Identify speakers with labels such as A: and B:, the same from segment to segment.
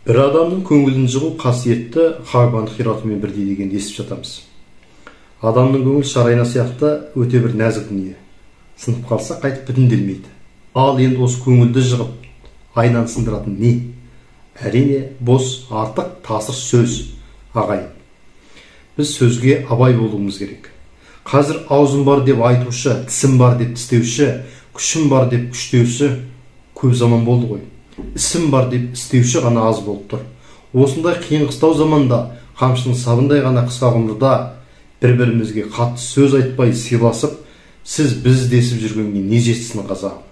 A: Bir адамның көңілін жығу қасиетті хайуан хиратымен бірдей дегенді естіп жатамыз. Адамның көңіл шарайна сияқты өте бір нәзік дүние. Сынып қалса қайтып бүтінделмейді. Ал енді осы көңілді жығып айнаны сындыратын не? Әрине, бос, артық, тасыр сөз, ағайын. Біз сөзге абай болуымыз керек. Қазір аузым бар деп айтушы, тісім бар деп тістеуші, күшім бар деп күштеуші көп заман болды ғой. Ісім бар деп істеуші ғана аз болып тұр. Осындай қиын қыстау заманда қамшының сабындай ғана қысқа ғұмырда бір-бірімізге қатты сөз айтпай сыйласып, сіз біз десіп жүргенге не жетсін қазағым.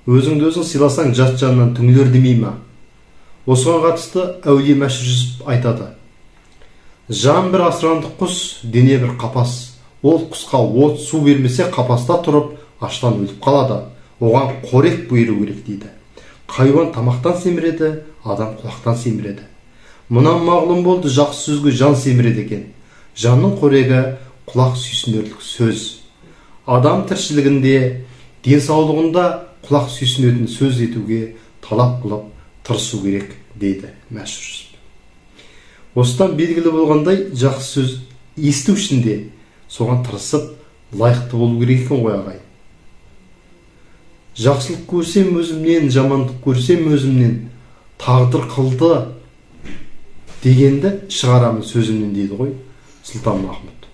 A: Өзіңді өзің сыйласаң жат жанынан түңілер демей ма? Осыған қатысты әулие Мәшһүр Жүсіп айтады: жан бір асырандық құс, дене бір қапас. Ол құсқа от су бермесе қапаста тұрып аштан өліп қалады. Оған қорек бұйыру керек дейді. Хайуан тамақтан семіреді, адам құлақтан семіреді. Мұнан мағлұм болды, жақсы сөзге жан семіреді екен. Жанның қорегі құлақ сүйсінерлік сөз. Адам тіршілігінде, денсаулығында құлақ сүйсінетін сөз етуге талап қылып тырысу керек дейді Мәшһүр Жүсіп. Осыдан белгілі болғандай, жақсы сөз есту үшін де соған тырысып лайықты болу керек екен ғой ағайын. Жақсылық көрсем өзімнен, жамандық көрсем өзімнен, тағдыр қылды дегенді шығарамын сөзімнен дейді ғой Сұлтанмахмұт.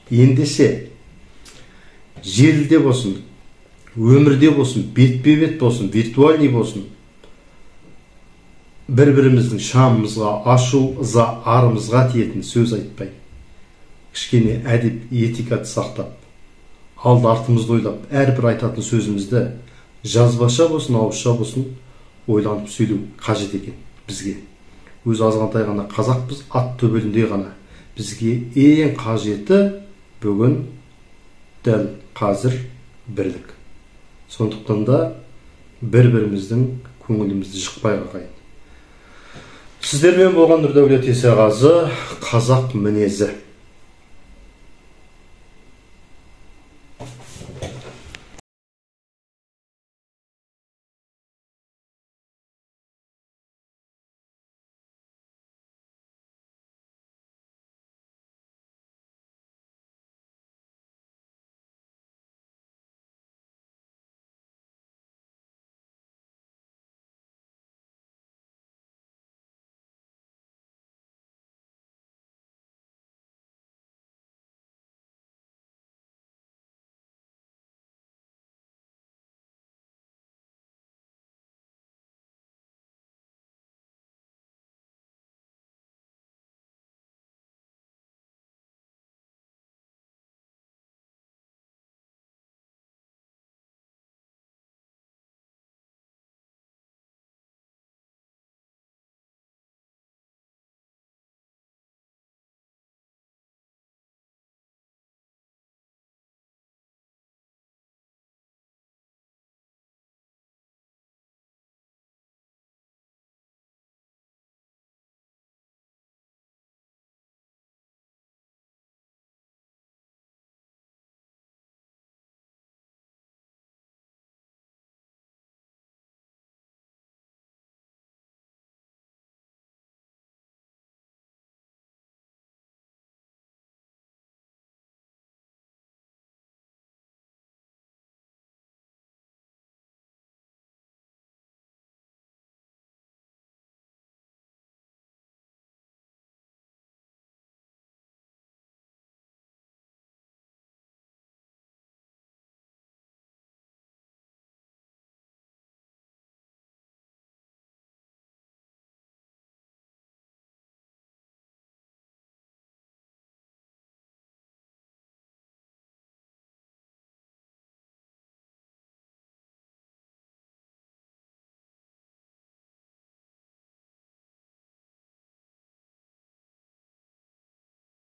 A: Ендеше желіде болсын, өмірде болсын, бетпе-бет болсын, виртуальный болсын, бір-біріміздің шамымызға, ашу, ыза, арымызға тиетін сөз айтпай, кішкене әдеп, этикат сақтап, алды артымызды ойлап, әрбір айтатын сөзімізді жазбаша болсын, ауызша болсын, ойланып сөйлеу қажет екен бізге. Өз азғантай ғана қазақпыз, ат төбеліндей ғана. Бізге ең қажеті бүгін дәл қазір бірлік. Сондықтан да бір-біріміздің көңілімізді жықпай ағайын. Сіздермен болған Нұрдәулет Есағазы, қазақ мінезі.